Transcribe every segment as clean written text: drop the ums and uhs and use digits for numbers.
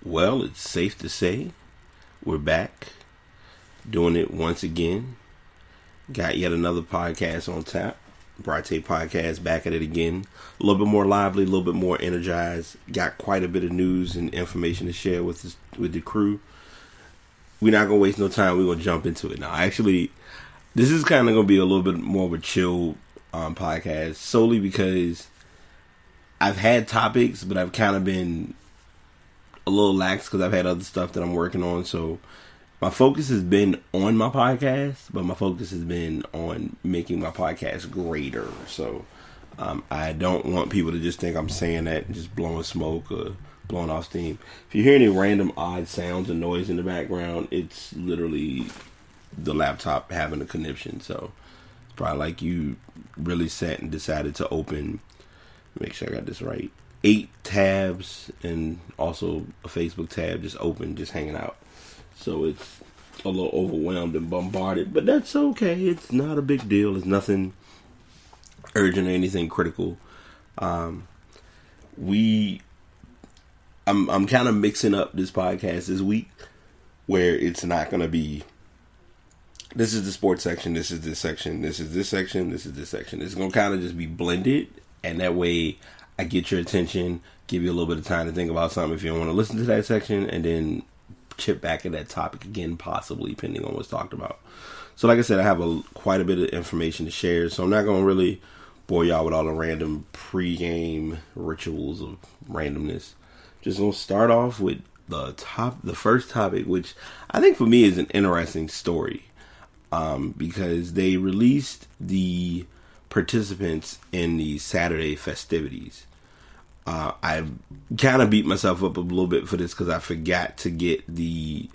Well, it's safe to say we're back doing it once again. Got yet another podcast on tap. Brate Podcast back at it again. A little bit more lively, a little bit more energized. Got quite a bit of news and information to share with the crew. We're not going to waste no time. We're going to jump into it now. Actually, this is kind of going to be a little bit more of a chill podcast, solely because I've had topics, but I've kind of been a little lax because I've had other stuff that I'm working on. So my focus has been on my podcast, but my focus has been on making my podcast greater. So I don't want people to just think I'm saying that and just blowing smoke or blowing off steam. If you hear any random odd sounds and noise in the background, it's literally the laptop having a conniption. So it's probably like you really sat and decided to open, make sure I got this right, 8 tabs and also a Facebook tab just open, just hanging out. So it's a little overwhelmed and bombarded, but that's okay. It's not a big deal. It's nothing urgent or anything critical. I'm kind of mixing up this podcast this week, where it's not going to be, this is the sports section, this is this section, this is this section, this is this section. It's going to kind of just be blended, and that way I get your attention, give you a little bit of time to think about something if you don't want to listen to that section, and then chip back at that topic again, possibly, depending on what's talked about. So like I said, I have quite a bit of information to share, so I'm not going to really bore y'all with all the random pre-game rituals of randomness. Just going to start off with the first topic, which I think for me is an interesting story, because they released the participants in the Saturday festivities. I kind of beat myself up a little bit for this because I forgot to get the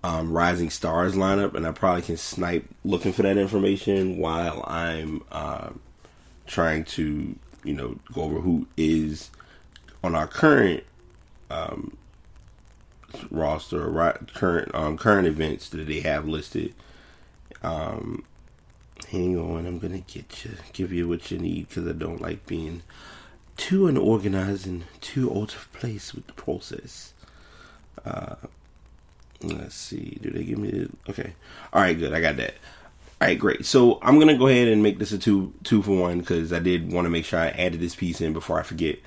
Rising Stars lineup, and I probably can snipe looking for that information while I'm trying to, go over who is on our current roster, current events that they have listed. Hang on, I'm gonna give you what you need, because I don't like being too unorganized and too out of place with the process. Let's see, do they give me the, okay, all right, good, I got that. All right, great. So I'm gonna go ahead and make this a two for one, because I did want to make sure I added this piece in before I forget.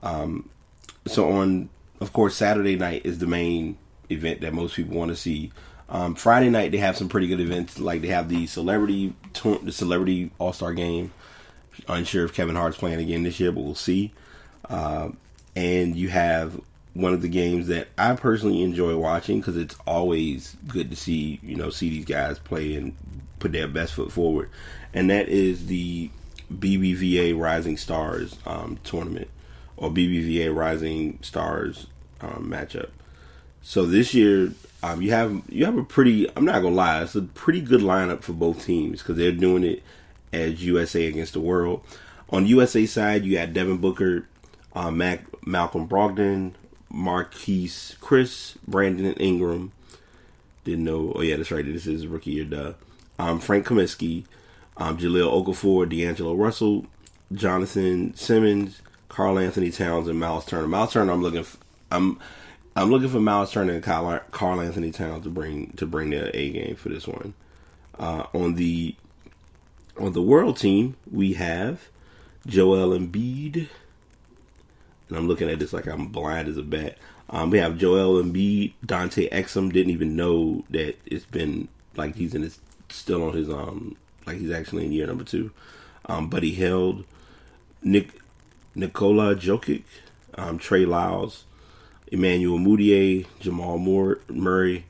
So on, of course, Saturday night is the main event that most people want to see. Friday night they have some pretty good events, like they have the celebrity All-Star game. Unsure if Kevin Hart's playing again this year, but we'll see. And you have one of the games that I personally enjoy watching, because it's always good to see these guys play and put their best foot forward, and that is the BBVA Rising Stars tournament, or BBVA Rising Stars matchup. So this year, you have a pretty, I'm not gonna lie, it's a pretty good lineup for both teams, because they're doing it as USA against the world. On the USA side, you got Devin Booker, Malcolm Brogdon, Marquise Chris, Brandon Ingram. Didn't know. Oh yeah, that's right. This is rookie year. Duh. Frank Kaminsky, Jahlil Okafor, D'Angelo Russell, Jonathan Simmons, Karl Anthony Towns, and Miles Turner. Miles Turner, I'm looking for Miles Turner and Karl Anthony Towns to bring their A game for this one. On the world team, we have Joel Embiid, and I'm looking at this like I'm blind as a bat. We have Joel Embiid, Dante Exum. Didn't even know that it's been like he's still on his like he's actually in year number 2. Buddy Hield, Nikola Jokic, Trey Lyles, Emmanuel Mudiay, Jamal Murray,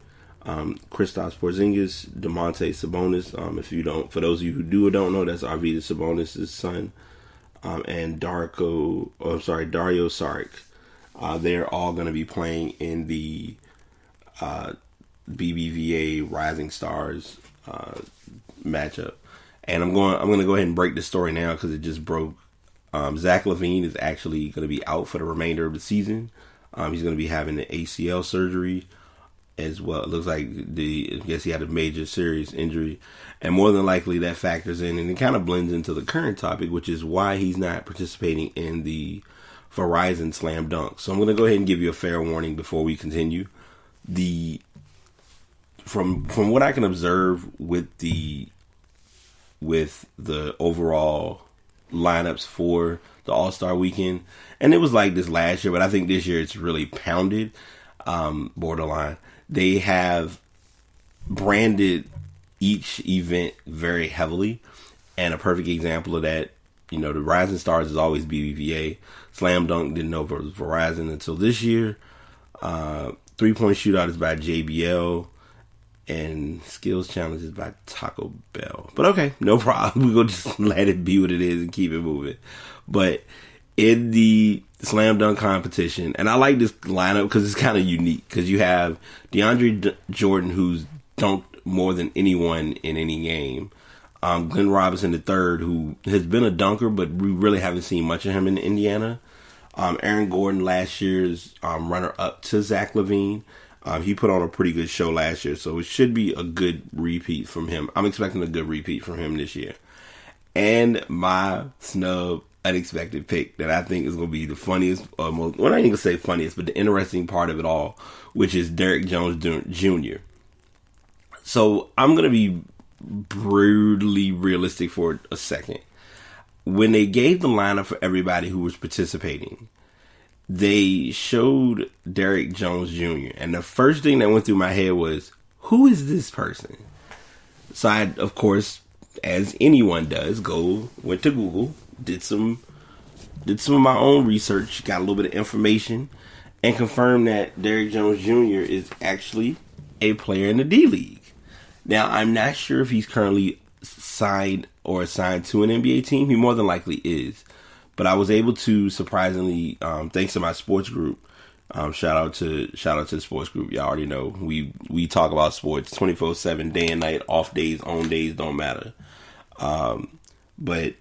Kristaps Porzingis, Domantas Sabonis. For those of you who do or don't know, that's Arvydas Sabonis' son, and Dario Saric. They're all going to be playing in the BBVA Rising Stars matchup, and I'm going to go ahead and break the story now because it just broke. Zach LaVine is actually going to be out for the remainder of the season. He's going to be having an ACL surgery as well. It looks like I guess he had a major serious injury, and more than likely that factors in, and it kind of blends into the current topic, which is why he's not participating in the Verizon slam dunk. So I'm going to go ahead and give you a fair warning before we continue. From what I can observe with the overall lineups for the All-Star weekend, and it was like this last year, but I think this year it's really pounded, borderline. They have branded each event very heavily, and a perfect example of that, the Rising Stars is always BBVA. Slam Dunk didn't know if it was Verizon until this year. 3-point shootout is by JBL, and skills challenge is by Taco Bell. But okay, no problem. We're going to just let it be what it is and keep it moving. But in the slam dunk competition, and I like this lineup because it's kind of unique, because you have DeAndre Jordan, who's dunked more than anyone in any game. Glenn Robinson III, who has been a dunker, but we really haven't seen much of him in Indiana. Aaron Gordon, last year's runner-up to Zach LaVine. He put on a pretty good show last year, so it should be a good repeat from him. I'm expecting a good repeat from him this year. And my snub, unexpected pick that I think is going to be the funniest, or most, well, I ain't going to say funniest, but the interesting part of it all, which is Derrick Jones Jr. So I'm going to be brutally realistic for a second. When they gave the lineup for everybody who was participating, they showed Derrick Jones Jr. And the first thing that went through my head was, who is this person? So I, of course, as anyone does, went to Google, did some of my own research, got a little bit of information, and confirmed that Derrick Jones Jr. is actually a player in the D-League. Now, I'm not sure if he's currently signed or assigned to an NBA team. He more than likely is. But I was able to, surprisingly, thanks to my sports group, shout out to the sports group. Y'all already know we talk about sports 24/7, day and night, off days, on days, don't matter. But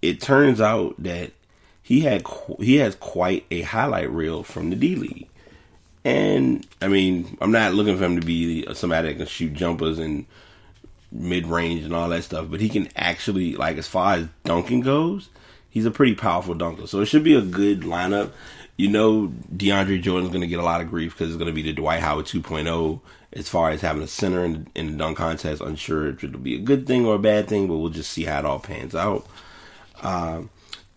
it turns out that he has quite a highlight reel from the D League. And I mean, I'm not looking for him to be somebody that can shoot jumpers and mid range and all that stuff, but he can actually, like, as far as dunking goes, he's a pretty powerful dunker. So it should be a good lineup. DeAndre Jordan's going to get a lot of grief because it's going to be the Dwight Howard 2.0 as far as having a center in the dunk contest. Unsure if it'll be a good thing or a bad thing, but we'll just see how it all pans out.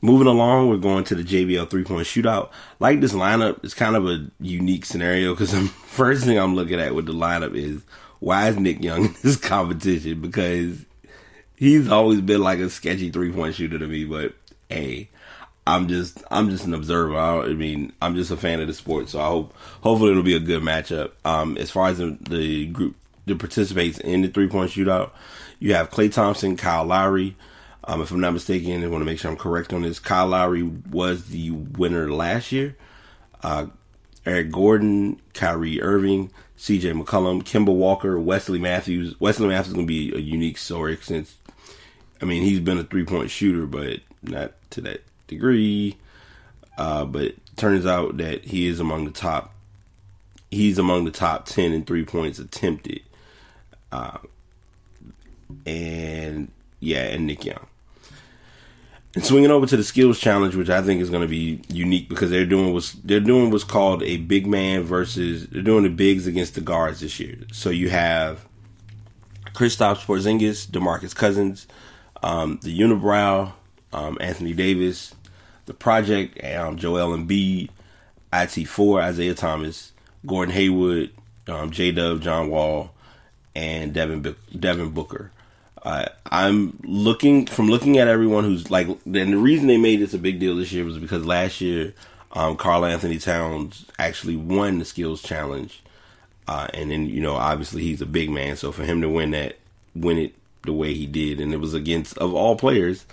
Moving along, we're going to the JBL 3-point shootout. Like this lineup, it's kind of a unique scenario because the first thing I'm looking at with the lineup is, why is Nick Young in this competition? Because he's always been like a sketchy 3-point shooter to me, but hey, I'm just an observer. I'm just a fan of the sport, so hopefully it'll be a good matchup. As far as the group that participates in the 3-point shootout, you have Klay Thompson, Kyle Lowry. If I'm not mistaken, I want to make sure I'm correct on this. Kyle Lowry was the winner last year. Eric Gordon, Kyrie Irving, CJ McCollum, Kemba Walker, Wesley Matthews. Wesley Matthews is going to be a unique story since, he's been a 3-point shooter, but not to that degree. But it turns out that he is among the top. He's among the top 10 in 3 points attempted. And Nick Young. And swinging over to the skills challenge, which I think is going to be unique because they're doing what's called a big man versus, they're doing the bigs against the guards this year. So you have Kristaps Porzingis, DeMarcus Cousins, the Unibrow, Anthony Davis, the Project, Joel Embiid, IT4, Isaiah Thomas, Gordon Hayward, J-Dub, John Wall, and Devin Booker. I'm looking at everyone who's like, and the reason they made this a big deal this year was because last year, Karl Anthony Towns actually won the skills challenge. And then, obviously he's a big man. So for him to win it the way he did, and it was against, of all players,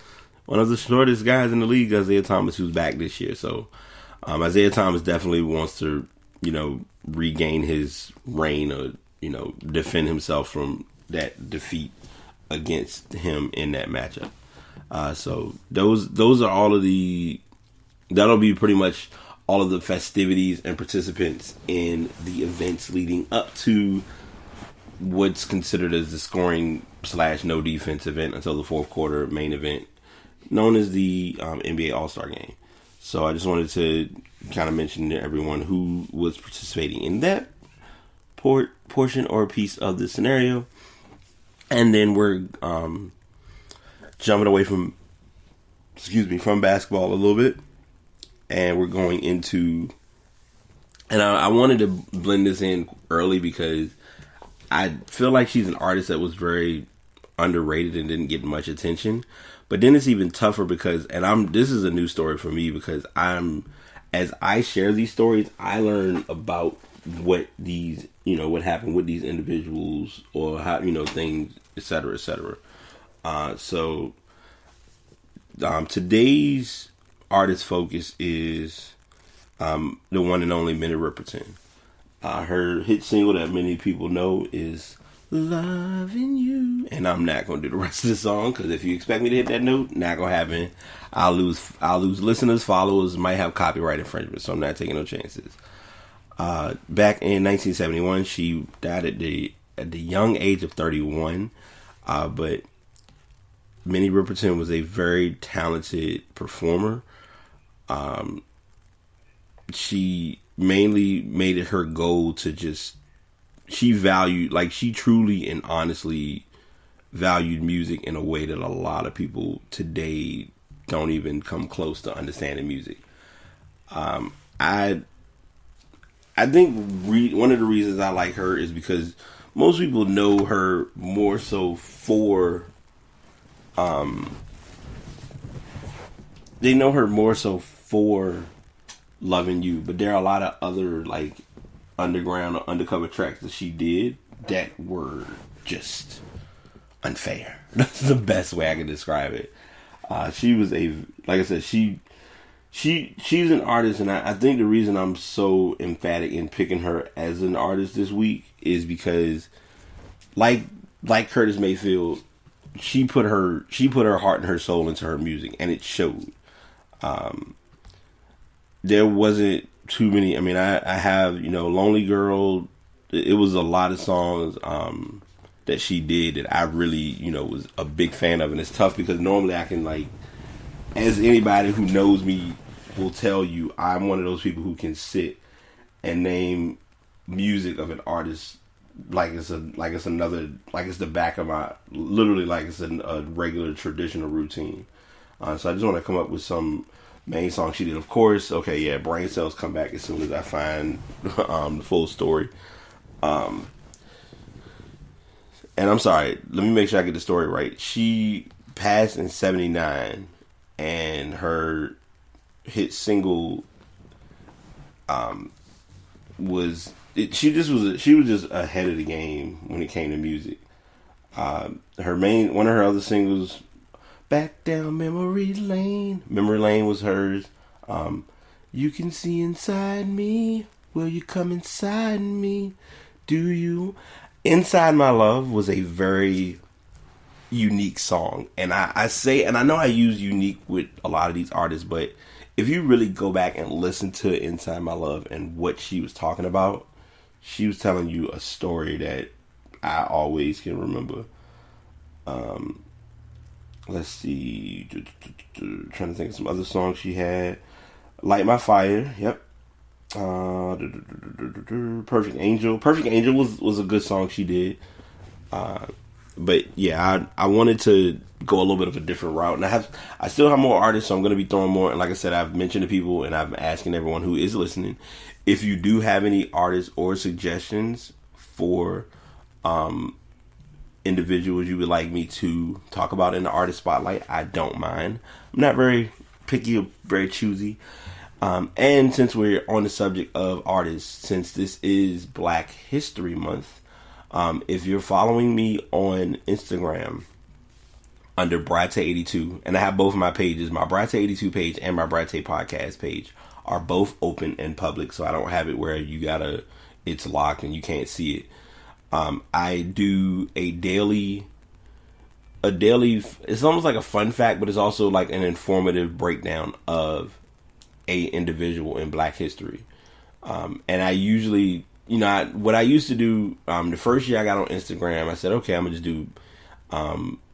one of the shortest guys in the league, Isaiah Thomas, who's back this year. So, Isaiah Thomas definitely wants to, regain his reign or, defend himself from that defeat against him in that matchup. So those are all of that'll be pretty much all of the festivities and participants in the events leading up to what's considered as the scoring / no defense event until the fourth quarter main event, known as the NBA All-Star Game. So I just wanted to kind of mention to everyone who was participating in that portion or piece of the scenario. And then we're jumping away from basketball a little bit, and we're going into, and I wanted to blend this in early because I feel like she's an artist that was very underrated and didn't get much attention. But then it's even tougher because, this is a new story for me because as I share these stories, I learn about what these, what happened with these individuals or how, things, et cetera, et cetera. So today's artist focus is the one and only Minnie Riperton. Her hit single that many people know is "Loving You," and I'm not gonna do the rest of the song because if you expect me to hit that note, not gonna happen. I'll lose listeners, followers, might have copyright infringement, so I'm not taking no chances. Back in 1971, she died at the young age of 31. But Minnie Riperton was a very talented performer. She mainly made it her goal to she truly and honestly valued music in a way that a lot of people today don't even come close to understanding music. I think one of the reasons I like her is because most people know her more so for, they know her more so for "Loving You," but there are a lot of other like underground or undercover tracks that she did that were just unfair. That's the best way I can describe it. She was like I said, she's an artist, and I think the reason I'm so emphatic in picking her as an artist this week is because, like Curtis Mayfield, she put her heart and her soul into her music, and it showed. There wasn't too many. I mean, I have "Lonely Girl." It was a lot of songs that she did that I really was a big fan of, and it's tough because normally I can, like, as anybody who knows me will tell you, I'm one of those people who can sit and name music of an artist like it's the back of my, literally like it's a regular traditional routine. So I just want to come up with some main songs she did. Of course, okay, yeah, Brain Cells come back as soon as I find the full story. And I'm sorry, let me make sure I get the story right. She passed in 79, and her hit single she was just ahead of the game when it came to music. One of her other singles, "Back Down Memory Lane." Memory Lane was hers. "You Can See Inside Me. Will You Come Inside Me? Do You?" "Inside My Love" was a very unique song. And I say, and I know I use unique with a lot of these artists, but if you really go back and listen to "Inside My Love" and what she was talking about, she was telling you a story that I always can remember. Let's see. Trying to think of some other songs she had. "Light My Fire." Yep. "Perfect Angel." "Perfect Angel" was a good song she did. But yeah, I wanted to go a little bit of a different route, and I still have more artists, so I'm going to be throwing more. And like I said, I've mentioned to people, and I'm asking everyone who is listening, if you do have any artists or suggestions for individuals you would like me to talk about in the artist spotlight, I don't mind. I'm not very picky or very choosy. And since we're on the subject of artists, since this is Black History Month, if you're following me on Instagram under Brate82, and I have both of my pages, my Brate82 page and my Brate podcast page are both open and public, so I don't have it where it's locked and you can't see it. I do a daily, it's almost like a fun fact, but it's also like an informative breakdown of a individual in Black history. And I usually, what I used to do, the first year I got on Instagram, I said, okay, I'm gonna just do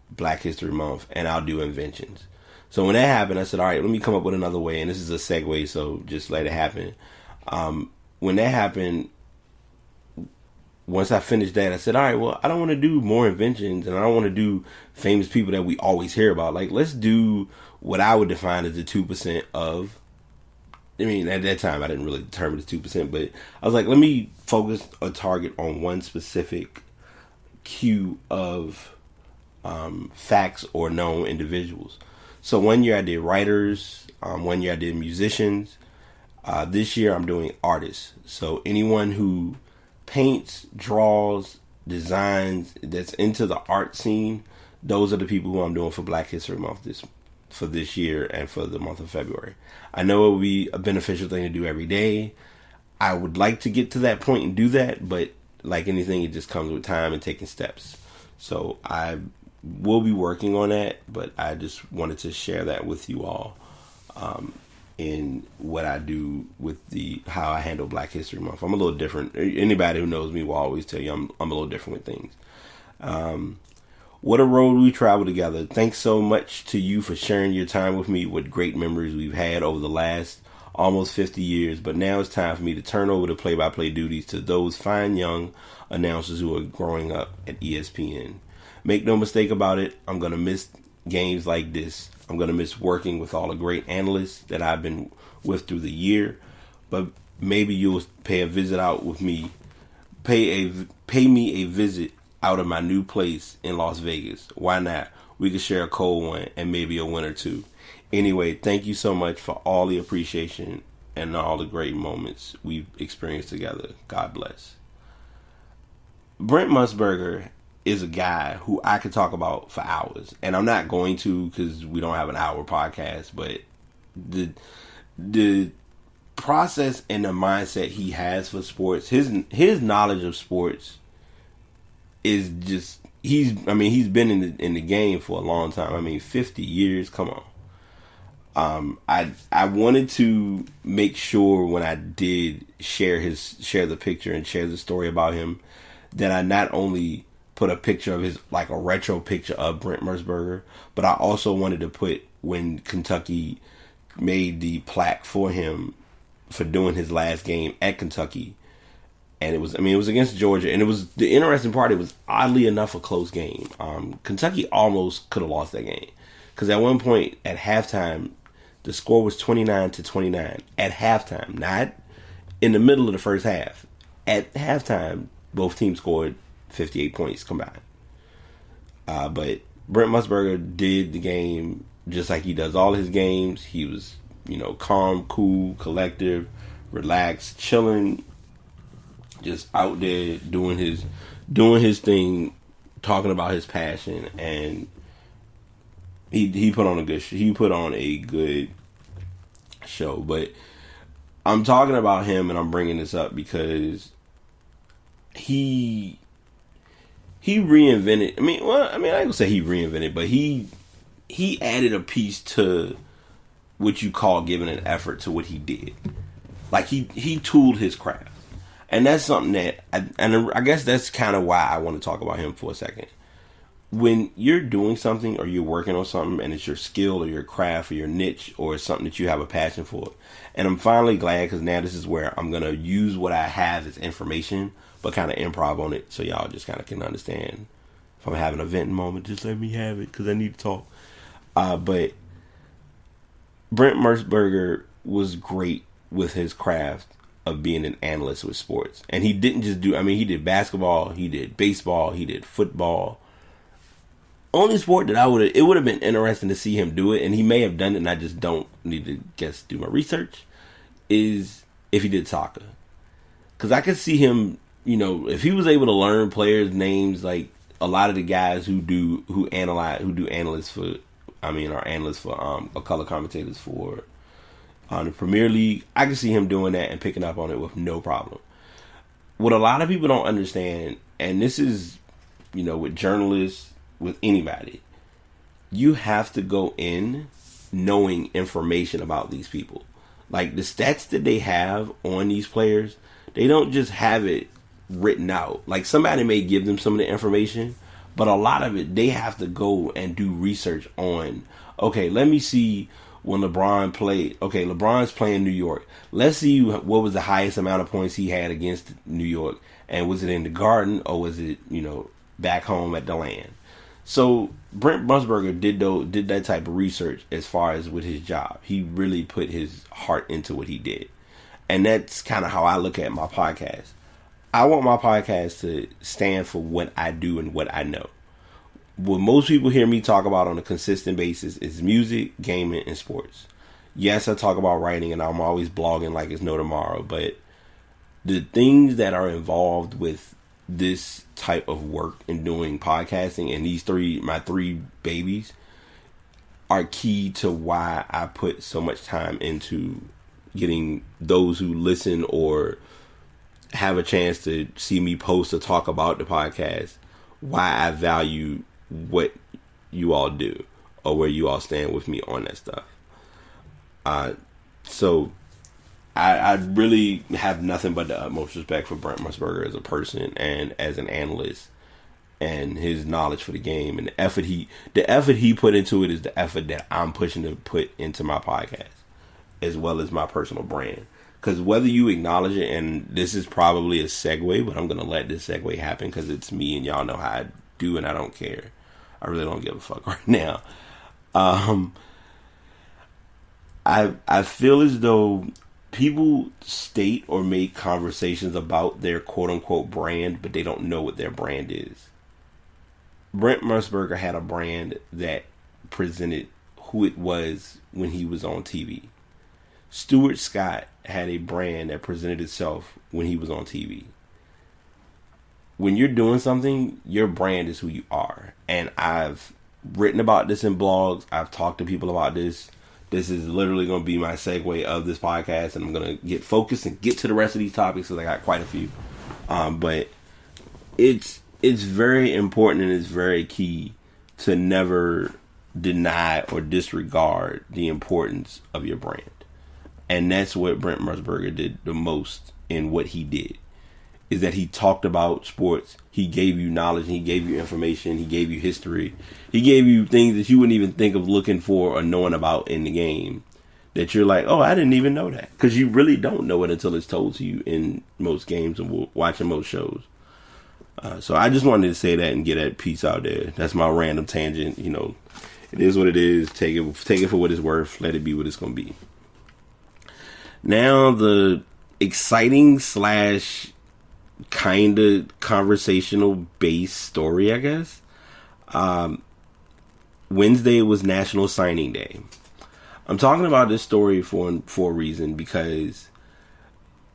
Black History Month, and I'll do inventions. So when that happened, I said, all right, let me come up with another way. And this is a segue, so just let it happen. When that happened, once I finished that, I said, all right, well, I don't want to do more inventions, and I don't want to do famous people that we always hear about. Like, let's do what I would define as the 2% of. I mean, at that time, I didn't really determine the 2%, but I was like, let me focus a target on one specific queue of facts or known individuals. So one year I did writers, one year I did musicians. This year I'm doing artists. So anyone who paints, draws, designs, that's into the art scene, those are the people who I'm doing for Black History Month for this year and for the month of February. I know it would be a beneficial thing to do every day. I would like to get to that point and do that, but like anything, it just comes with time and taking steps. So I will be working on that, but I just wanted to share that with you all in what I do with how I handle Black History Month. I'm a little different. Anybody who knows me will always tell you I'm a little different with things. What a road we travel together. Thanks so much to you for sharing your time with me. What great memories we've had over the last almost 50 years. But now it's time for me to turn over the play-by-play duties to those fine young announcers who are growing up at ESPN. Make no mistake about it, I'm going to miss games like this. I'm going to miss working with all the great analysts that I've been with through the year. But maybe you'll pay a visit out with me. Pay me a visit out of my new place in Las Vegas. Why not? We could share a cold one and maybe a win or two. Anyway, thank you so much for all the appreciation and all the great moments we've experienced together. God bless. Brent Musburger is a guy who I could talk about for hours, and I'm not going to because we don't have an hour podcast, but the process and the mindset he has for sports, his knowledge of sports is just, he's been in the game for a long time. 50 years, come on. I wanted to make sure when I did share the picture and share the story about him, that I not only put a picture of his, like a retro picture of Brent Musburger, but I also wanted to put when Kentucky made the plaque for him for doing his last game at Kentucky. And it was against Georgia, and it was, the interesting part, it was oddly enough a close game. Kentucky almost could have lost that game, because at one point at halftime, the score was 29-29 at halftime, not in the middle of the first half. At halftime, both teams scored 58 points combined. But Brent Musburger did the game just like he does all his games. He was, calm, cool, collective, relaxed, chilling, just out there doing his thing, talking about his passion, and he put on a good show. But I'm talking about him, and I'm bringing this up because he reinvented. I ain't gonna say he reinvented, but he added a piece to what you call giving an effort to what he did. Like he tooled his craft. And that's something that, I guess that's kind of why I want to talk about him for a second. When you're doing something or you're working on something and it's your skill or your craft or your niche or it's something that you have a passion for, and I'm finally glad, because now this is where I'm going to use what I have as information, but kind of improv on it so y'all just kind of can understand. If I'm having a venting moment, just let me have it because I need to talk. But Brent Musburger was great with his craft of being an analyst with sports. And he didn't just he did basketball, he did baseball, he did football. Only sport that it would have been interesting to see him do it, and he may have done it and I just don't need to do my research, is if he did soccer. Because I could see him, if he was able to learn players' names, like a lot of the guys who are analysts for, or color commentators for the Premier League, I can see him doing that and picking up on it with no problem. What a lot of people don't understand, and this is, with journalists, with anybody, you have to go in knowing information about these people. Like the stats that they have on these players, they don't just have it written out. Like somebody may give them some of the information, But a lot of it, they have to go and do research on, okay, let me see when LeBron played. Okay, LeBron's playing New York. Let's see what was the highest amount of points he had against New York. And was it in the Garden or was it, back home at the Land? So Brent Musburger did that type of research as far as with his job. He really put his heart into what he did. And that's kind of how I look at my podcast. I want my podcast to stand for what I do and what I know. What most people hear me talk about on a consistent basis is music, gaming, and sports. Yes, I talk about writing and I'm always blogging like it's no tomorrow, but the things that are involved with this type of work and doing podcasting and my three babies are key to why I put so much time into getting those who listen or have a chance to see me post or talk about the podcast, why I value what you all do or where you all stand with me on that stuff. So I really have nothing but the utmost respect for Brent Musburger as a person and as an analyst and his knowledge for the game and the effort he put into it is the effort that I'm pushing to put into my podcast as well as my personal brand. Because whether you acknowledge it, and this is probably a segue, but I'm going to let this segue happen because it's me and y'all know how I do and I don't care. I really don't give a fuck right now. I feel as though people state or make conversations about their quote-unquote brand, but they don't know what their brand is. Brent Musburger had a brand that presented who it was when he was on TV. Stuart Scott had a brand that presented itself when he was on TV. When you're doing something, your brand is who you are. And I've written about this in blogs. I've talked to people about this. This is literally going to be my segue of this podcast. And I'm going to get focused and get to the rest of these topics because I got quite a few. But it's very important and it's very key to never deny or disregard the importance of your brand. And that's what Brent Musburger did the most in what he did. Is that he talked about sports. He gave you knowledge. He gave you information. He gave you history. He gave you things that you wouldn't even think of looking for or knowing about in the game. That you're like, oh, I didn't even know that. Because you really don't know it until it's told to you in most games and watching most shows. So I just wanted to say that and get that piece out there. That's my random tangent. It is what it is. Take it for what it's worth. Let it be what it's going to be. Now, the exciting / kind of conversational based story, I guess. Wednesday was National Signing Day. I'm talking about this story for a reason because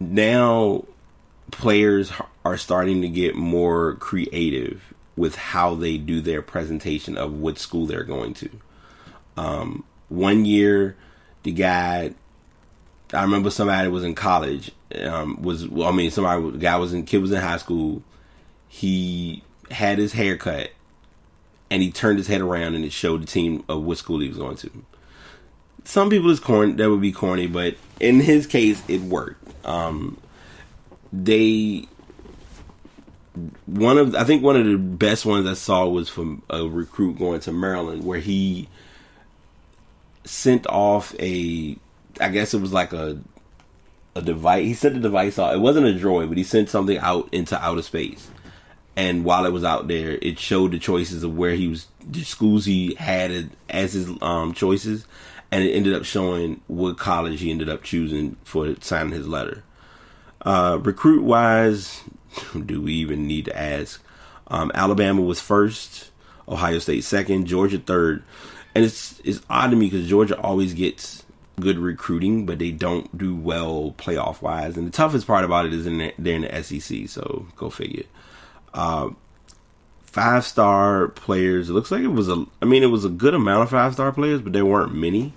now players are starting to get more creative with how they do their presentation of what school they're going to. 1 year, the guy, I remember somebody was in college. Kid was in high school. He had his hair cut, and he turned his head around, and it showed the team of what school he was going to. Some people that would be corny, but in his case, it worked. I think one of the best ones I saw was from a recruit going to Maryland, where he sent off I guess it was like a device. He sent the device out. It wasn't a droid, but he sent something out into outer space. And while it was out there, it showed the choices of the schools he had as his choices. And it ended up showing what college he ended up choosing for signing his letter. Recruit wise, do we even need to ask? Alabama was first, Ohio State second, Georgia third. And it's odd to me because Georgia always gets good recruiting, but they don't do well playoff wise. And the toughest part about it is they're in the SEC, so go figure. 5-star players. It looks like it was a good amount of 5-star players, but there weren't many.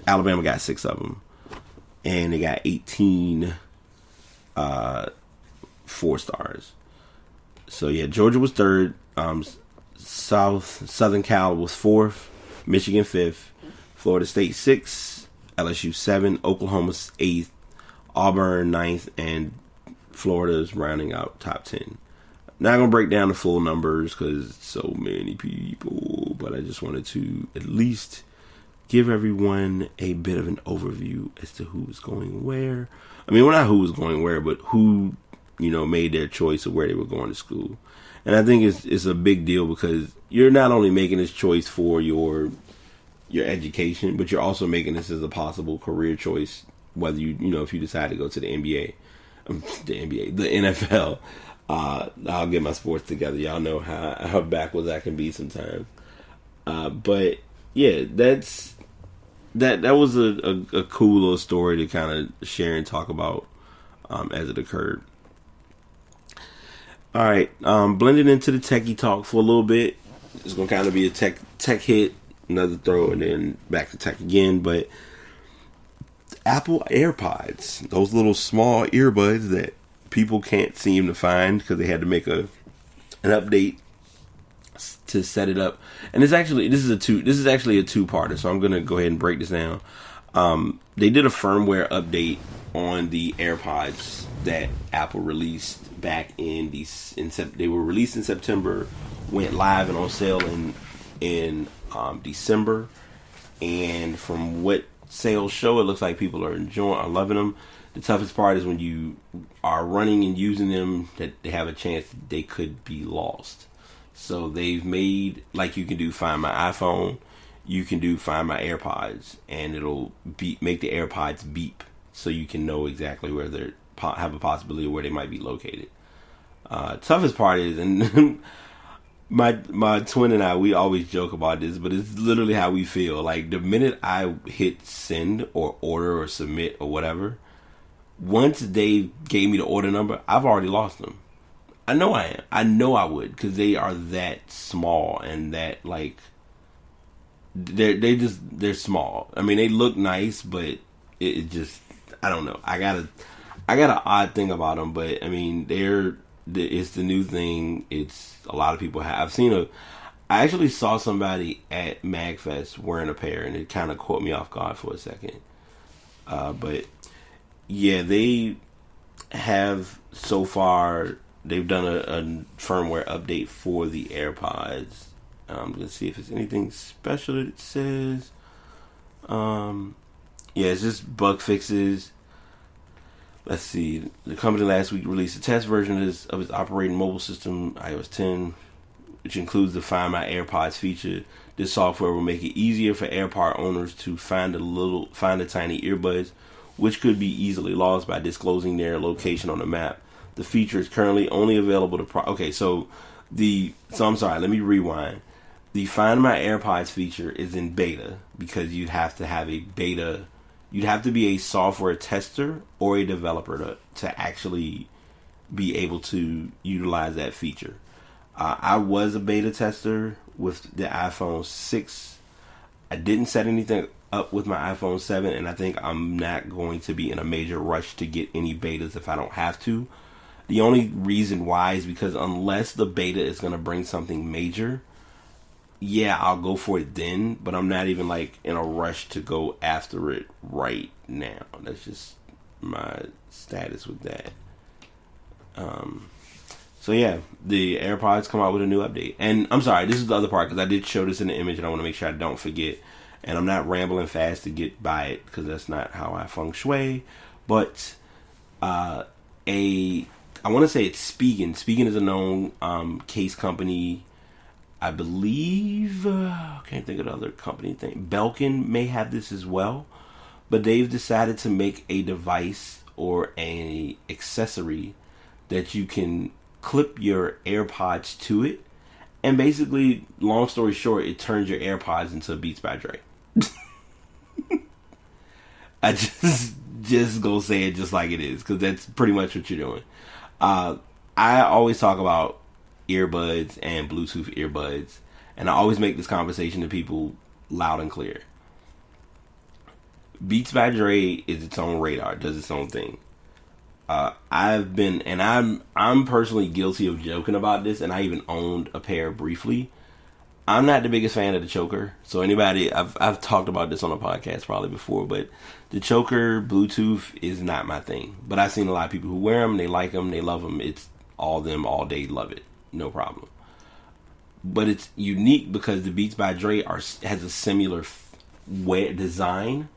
Alabama got 6 of them, and they got 18 4-stars. So yeah, Georgia was third. Southern Cal was 4th, Michigan 5th, Florida State 6th, LSU 7th, Oklahoma 8th, Auburn 9th, and Florida's rounding out top 10. Not gonna break down the full numbers because so many people, but I just wanted to at least give everyone a bit of an overview as to who was going where. I mean, well, not who was going where, but who, made their choice of where they were going to school. And I think it's a big deal because you're not only making this choice for your education, but you're also making this as a possible career choice, whether if you decide to go to the NBA, the NFL. I'll get my sports together. Y'all know how backwards I can be sometimes. But yeah, that was a cool little story to kind of share and talk about as it occurred. All right, blending into the techie talk for a little bit. It's gonna kind of be a tech hit, another throw, and then back to tech again. But Apple Airpods, those little small earbuds that people can't seem to find because they had to make an update to set it up. And this is actually a two-parter, so I'm gonna go ahead and break this down. They did a firmware update on the AirPods that Apple released back they were released in September, went live and on sale in December, and from what sales show, it looks like people are loving them. The toughest part is when you are running and using them, that they have a chance that they could be lost. So they've made, like, you can do Find My iPhone, you can do Find My AirPods, and it'll make the AirPods beep, so you can know exactly where they have a possibility of where they might be located. Toughest part is, and my twin and I, we always joke about this, but it's literally how we feel. Like, the minute I hit send or order or submit or whatever, once they gave me the order number, I've already lost them. I know I am. I know I would, because they are that small and that, like, they're small. I mean, they look nice, but it just, I don't know. I got an odd thing about them, but I mean, it's the new thing. It's a lot of people have. I actually saw somebody at MagFest wearing a pair, and it kind of caught me off guard for a second. But yeah, they have so far. They've done a firmware update for the AirPods. I'm gonna see if it's anything special that it says. Yeah, it's just bug fixes. Let's see. The company last week released a test version of its operating mobile system, iOS 10, which includes the Find My AirPods feature. This software will make it easier for AirPod owners to find the tiny earbuds, which could be easily lost by disclosing their location on the map. The feature is currently only available to I'm sorry, let me rewind. The Find My AirPods feature is in beta because you'd have to have you'd have to be a software tester or a developer to actually be able to utilize that feature. I was a beta tester with the iPhone 6. I didn't set anything up with my iPhone 7, and I think I'm not going to be in a major rush to get any betas if I don't have to. The only reason why is because unless the beta is going to bring something major, yeah, I'll go for it then, but I'm not even like in a rush to go after it right now. That's just my status with that. So yeah, the AirPods come out with a new update. And I'm sorry, this is the other part, because I did show this in the image and I want to make sure I don't forget. And I'm not rambling fast to get by it, because that's not how I feng shui. But I want to say it's Spigen. Spigen is a known case company. I believe, I can't think of the other company thing. Belkin may have this as well, but they've decided to make a device or a accessory that you can clip your AirPods to it, and basically, long story short, it turns your AirPods into Beats by Dre. I just go say it just like it is, because that's pretty much what you're doing. I always talk about earbuds and Bluetooth earbuds, and I always make this conversation to people loud and clear. Beats by Dre is its own radar, does its own thing. I'm personally guilty of joking about this, and I even owned a pair briefly. I'm not the biggest fan of the choker, so anybody, I've talked about this on a podcast probably before, but the choker Bluetooth is not my thing. But I've seen a lot of people who wear them, they like them, they love them. all them all day, love it, no problem. But it's unique because the Beats by Dre has a similar wear design,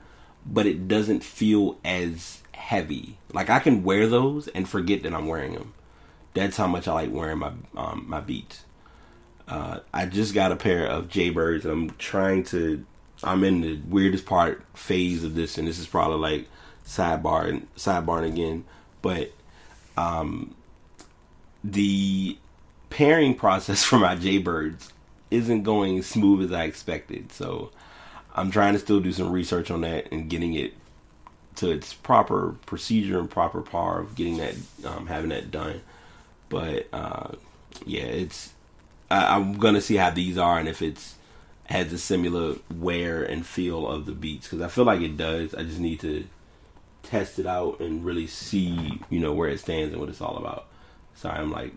but it doesn't feel as heavy. Like I can wear those and forget that I'm wearing them. That's how much I like wearing my my Beats. I just got a pair of Jaybirds, and I'm in the weirdest phase of this, and this is probably like sidebar again, but the pairing process for my Jaybirds isn't going as smooth as I expected. So I'm trying to still do some research on that and getting it to its proper procedure and proper par of getting that, having that done. But yeah, I'm gonna see how these are and if it's has a similar wear and feel of the Beats, because I feel like it does. I just need to test it out and really see, where it stands and what it's all about. Sorry, I'm like,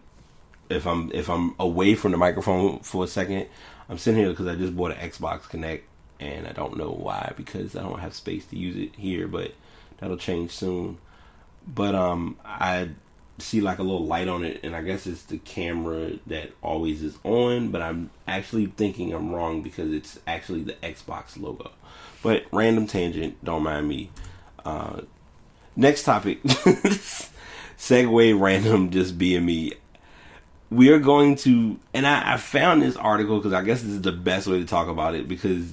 if I'm away from the microphone for a second, I'm sitting here because I just bought an Xbox Connect, and I don't know why, because I don't have space to use it here, but that'll change soon. But I see like a little light on it, and I guess it's the camera that always is on, but I'm actually thinking I'm wrong because it's actually the Xbox logo. But random tangent, don't mind me. Next topic. Segue random, just being me. We are going to, and I found this article because I guess this is the best way to talk about it, because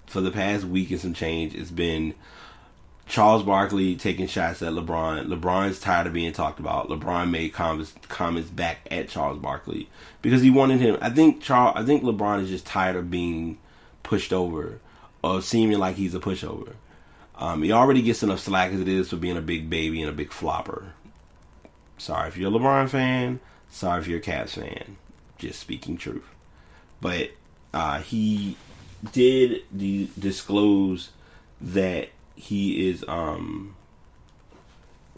for the past week and some change, it's been Charles Barkley taking shots at LeBron. LeBron's tired of being talked about. LeBron made comments back at Charles Barkley because he wanted him. I think LeBron is just tired of being pushed over, or seeming like he's a pushover. He already gets enough slack as it is for being a big baby and a big flopper. Sorry if you're a LeBron fan. Sorry if you're a Cavs fan. Just speaking truth. But he did disclose that he is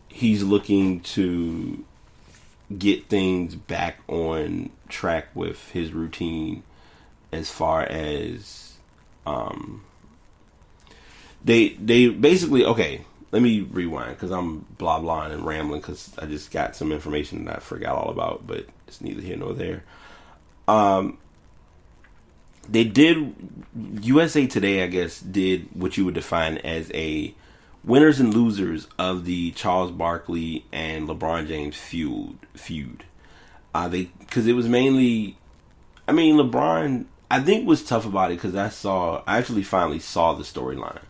he's looking to get things back on track with his routine, as far as they basically, okay, let me rewind because I'm blah blahing and rambling because I just got some information that I forgot all about, but it's neither here nor there. They did, USA Today, I guess, did what you would define as a winners and losers of the Charles Barkley and LeBron James feud. Because it was mainly, LeBron, I think, was tough about it because I actually finally saw the storyline.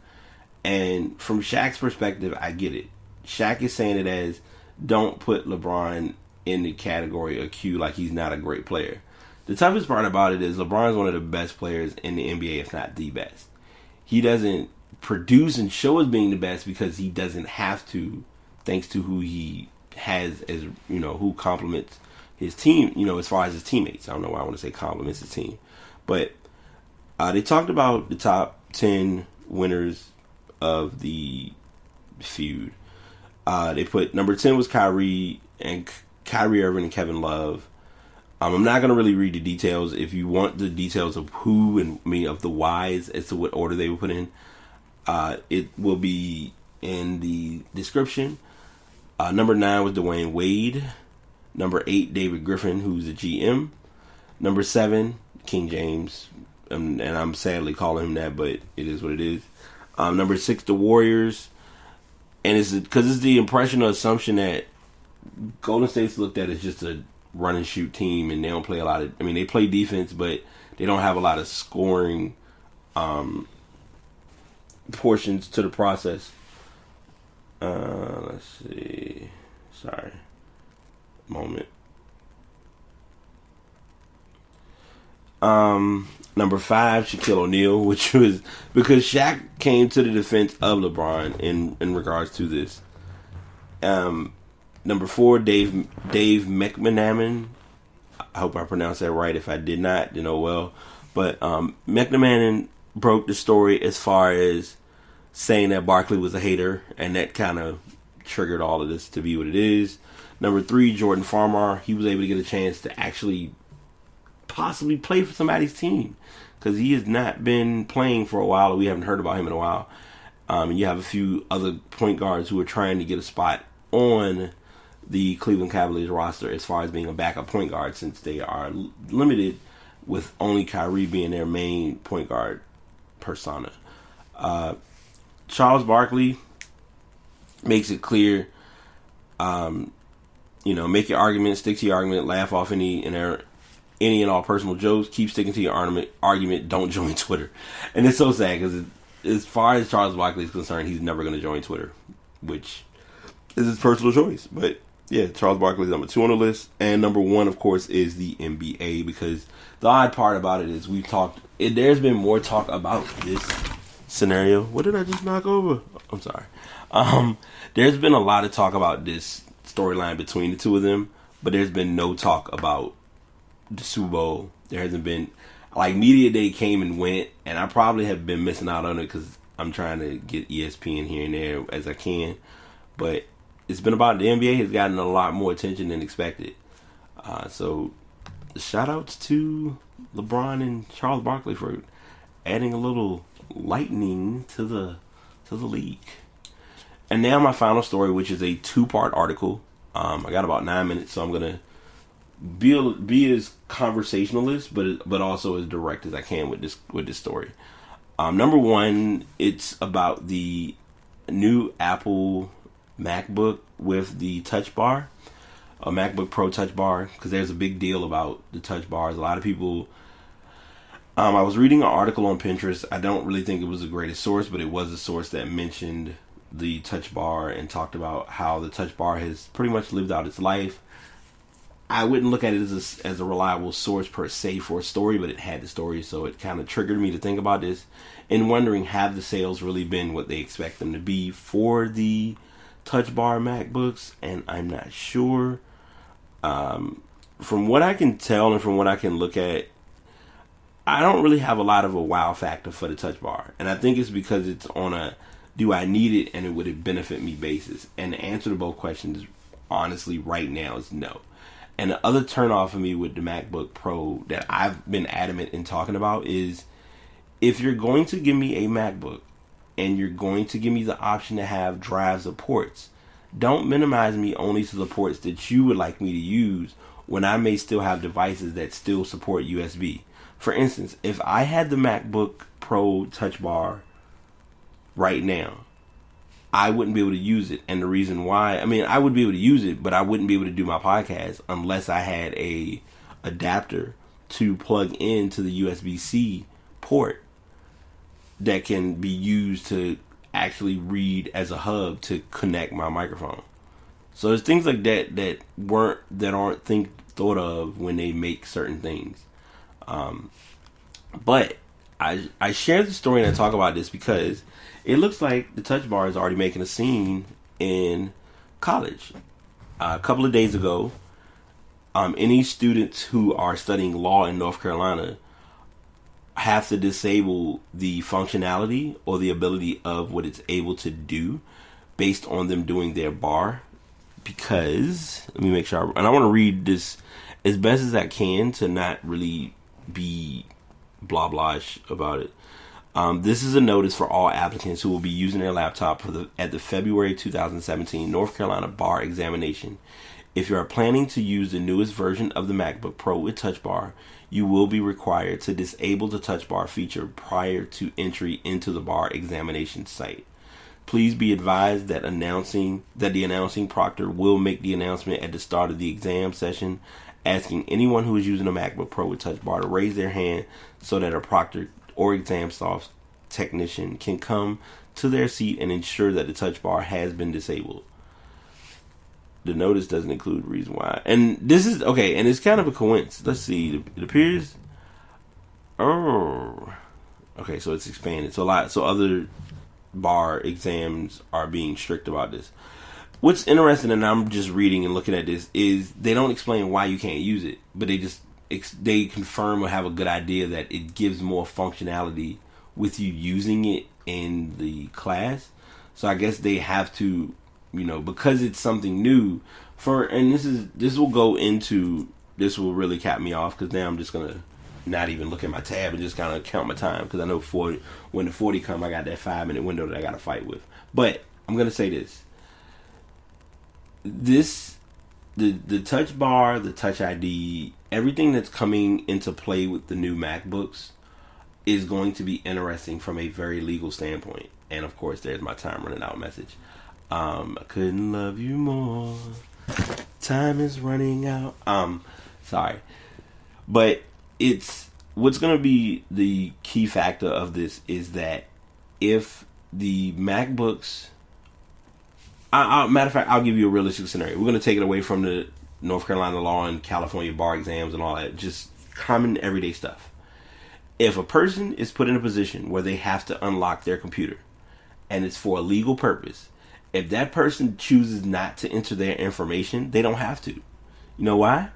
And from Shaq's perspective, I get it. Shaq is saying it as, don't put LeBron in the category of Q like he's not a great player. The toughest part about it is LeBron's one of the best players in the NBA, if not the best. He doesn't produce and show as being the best because he doesn't have to, thanks to who he has as, who complements his team, as far as his teammates. I don't know why I want to say compliments his team. But they talked about the top 10 winners of the feud. They put number 10 was Kyrie Irving and Kevin Love. I'm not going to really read the details. If you want the details of who and of the whys as to what order they were put in, it will be in the description. Number 9 was Dwayne Wade. Number 8, David Griffin, who's the GM. Number 7, King James. And I'm sadly calling him that, but it is what it is. Number 6, the Warriors. And it's because it's the impression or assumption that Golden State's looked at as just a run and shoot team, and they don't play a lot of, they play defense, but they don't have a lot of scoring portions to the process. Let's see. Sorry. Moment. Number 5, Shaquille O'Neal, which was because Shaq came to the defense of LeBron in regards to this. Number 4, Dave McManaman. I hope I pronounced that right. If I did not, then oh well. But McManaman broke the story as far as saying that Barkley was a hater, and that kind of triggered all of this to be what it is. Number 3, Jordan Farmar. He was able to get a chance to actually possibly play for somebody's team because he has not been playing for a while, or we haven't heard about him in a while. And you have a few other point guards who are trying to get a spot on the Cleveland Cavaliers roster as far as being a backup point guard, since they are limited with only Kyrie being their main point guard persona. Charles Barkley makes it clear, make your argument, stick to your argument, laugh off any and all personal jokes, keep sticking to your argument, don't join Twitter. And it's so sad because as far as Charles Barkley is concerned, he's never going to join Twitter, which is his personal choice. But yeah, Charles Barkley is number 2 on the list. And number 1, of course, is the NBA, because the odd part about it is there's been more talk about this scenario. What did I just knock over? I'm sorry. There's been a lot of talk about this storyline between the two of them, but there's been no talk about the Super Bowl. There hasn't been, Media Day came and went, and I probably have been missing out on it because I'm trying to get ESPN here and there as I can, but it's been about, the NBA has gotten a lot more attention than expected. So shout outs to LeBron and Charles Barkley for adding a little lightning to the league. And now my final story, which is a 2-part article. I got about 9 minutes, so I'm gonna be as conversationalist, but also as direct as I can with this story. Number 1, it's about the new Apple MacBook with the Touch Bar, a MacBook Pro Touch Bar, because there's a big deal about the Touch Bars. A lot of people. I was reading an article on Pinterest. I don't really think it was the greatest source, but it was a source that mentioned the Touch Bar and talked about how the Touch Bar has pretty much lived out its life. I wouldn't look at it as a reliable source per se for a story, but it had the story, so it kind of triggered me to think about this and wondering, have the sales really been what they expect them to be for the Touch Bar MacBooks? And I'm not sure. From what I can tell and from what I can look at, I don't really have a lot of a wow factor for the Touch Bar. And I think it's because it's on a do I need it and would it benefit me basis. And the answer to both questions, honestly, right now is no. And the other turnoff for me with the MacBook Pro that I've been adamant in talking about is, if you're going to give me a MacBook and you're going to give me the option to have drives or ports, don't minimize me only to the ports that you would like me to use when I may still have devices that still support USB. For instance, if I had the MacBook Pro Touch Bar right now, I wouldn't be able to use it. And the reason why, I would be able to use it, but I wouldn't be able to do my podcast unless I had a adapter to plug into the USB-C port that can be used to actually read as a hub to connect my microphone. So there's things like that that aren't thought of when they make certain things. But I share the story and I talk about this because it looks like the Touch Bar is already making a scene in college. A couple of days ago, any students who are studying law in North Carolina have to disable the functionality or the ability of what it's able to do based on them doing their bar. Because, let me make sure, and I want to read this as best as I can to not really be blah blahish about it. This is a notice for all applicants who will be using their laptop at the February 2017 North Carolina bar examination. If you are planning to use the newest version of the MacBook Pro with Touch Bar, you will be required to disable the Touch Bar feature prior to entry into the bar examination site. Please be advised that the announcing proctor will make the announcement at the start of the exam session, asking anyone who is using a MacBook Pro with Touch Bar to raise their hand so that a proctor or exam soft technician can come to their seat and ensure that the Touch Bar has been disabled. The notice doesn't include reason why. And this is, okay, and it's kind of a coincidence. Let's see, it appears, okay, so it's expanded. So other bar exams are being strict about this. What's interesting, and I'm just reading and looking at this, is they don't explain why you can't use it, but they confirm or have a good idea that it gives more functionality with you using it in the class. So I guess they have to, because it's something new and this will really cap me off, because now I'm just gonna not even look at my tab and just kind of count my time, because I know when the 40 come, I got that 5-minute window that I got to fight with. But I'm gonna say this the touch bar, the touch ID, everything that's coming into play with the new MacBooks is going to be interesting from a very legal standpoint. And of course, there's my time running out message. I couldn't love you more. Time is running out. Sorry. But it's what's going to be the key factor of this is that if the MacBooks, matter of fact, I'll give you a realistic scenario. We're going to take it away from the North Carolina law and California bar exams and all that, just common everyday stuff. If a person is put in a position where they have to unlock their computer and it's for a legal purpose, if that person chooses not to enter their information, they don't have to. You know why?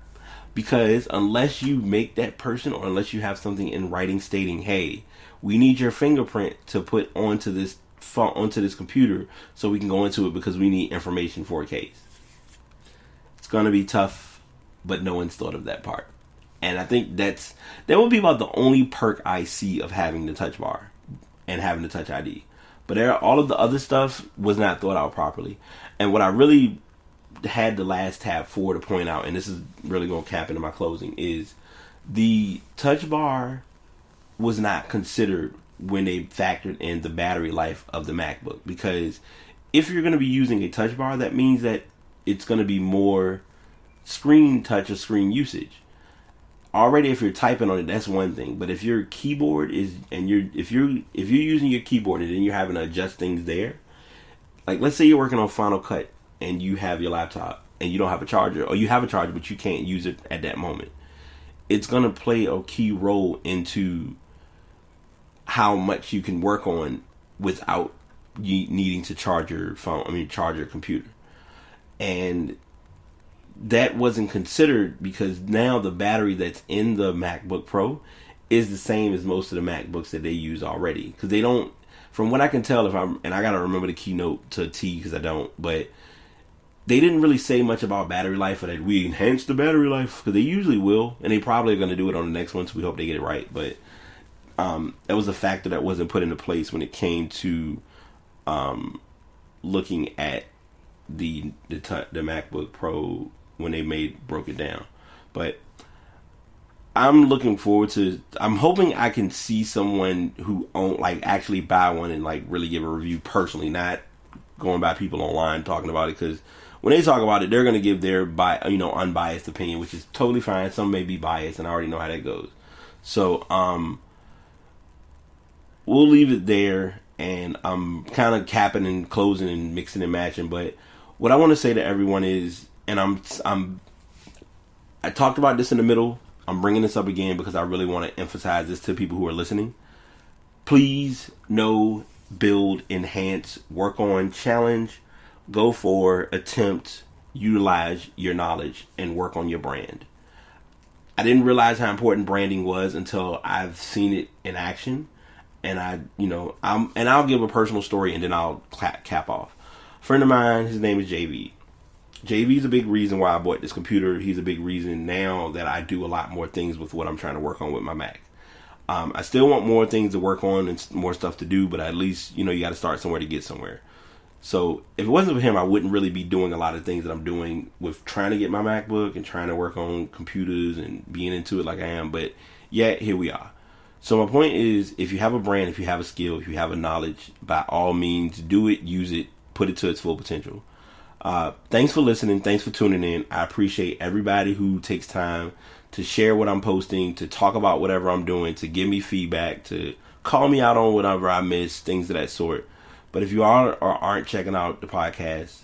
Because unless you make that person, or unless you have something in writing stating, hey, we need your fingerprint to put onto this computer so we can go into it because we need information for a case. It's going to be tough, but no one's thought of that part. And I think that will be about the only perk I see of having the touch bar and having the touch ID. But all of the other stuff was not thought out properly. And what I really had the last tab for to point out, and this is really going to cap into my closing, is the touch bar was not considered when they factored in the battery life of the MacBook. Because if you're going to be using a touch bar, that means that it's going to be more screen touch or screen usage. Already, if you're typing on it, that's one thing. But if your keyboard if you're using your keyboard and then you're having to adjust things there, like let's say you're working on Final Cut and you have your laptop and you don't have a charger, or you have a charger but you can't use it at that moment, it's gonna play a key role into how much you can work on without you needing to charge your phone. Charge your computer. And that wasn't considered because now the battery that's in the MacBook Pro is the same as most of the MacBooks that they use already. Because they don't, from what I can tell, and I gotta remember the keynote to a T because I don't, but they didn't really say much about battery life, or that we enhanced the battery life, because they usually will, and they probably are going to do it on the next one, so we hope they get it right. But that was a factor that wasn't put into place when it came to looking at the MacBook Pro when they broke it down. But I'm looking forward to, I'm hoping I can see someone who actually buy one and really give a review personally, not going by people online talking about it, because when they talk about it, they're going to give their unbiased opinion, which is totally fine. Some may be biased, and I already know how that goes. So we'll leave it there, and I'm kind of capping and closing and mixing and matching. But what I want to say to everyone is, and I talked about this in the middle, I'm bringing this up again because I really want to emphasize this to people who are listening. Please know, build, enhance, work on, challenge, go for, attempt, utilize your knowledge, and work on your brand. I didn't realize how important branding was until I've seen it in action. And I'll give a personal story and then I'll cap off. A friend of mine, his name is JV. JV's a big reason why I bought this computer. He's a big reason now that I do a lot more things with what I'm trying to work on with my Mac. I still want more things to work on and more stuff to do, but at least, you got to start somewhere to get somewhere. So if it wasn't for him, I wouldn't really be doing a lot of things that I'm doing with trying to get my MacBook and trying to work on computers and being into it like I am. But yet, here we are. So my point is, if you have a brand, if you have a skill, if you have a knowledge, by all means, do it, use it, put it to its full potential. Thanks for listening. Thanks for tuning in. I appreciate everybody who takes time to share what I'm posting, to talk about whatever I'm doing, to give me feedback, to call me out on whatever I miss, things of that sort. But if you are or aren't checking out the podcast,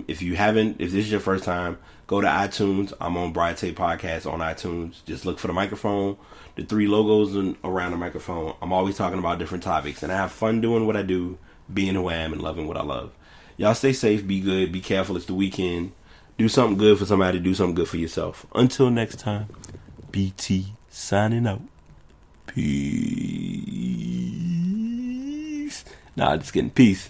if this is your first time, go to iTunes. I'm on Bright Tape Podcast on iTunes. Just look for the microphone, the 3 logos around the microphone. I'm always talking about different topics, and I have fun doing what I do, being who I am, and loving what I love. Y'all stay safe, be good, be careful. It's the weekend. Do something good for somebody, do something good for yourself. Until next time, BT signing out. Peace. Nah, just kidding. Peace.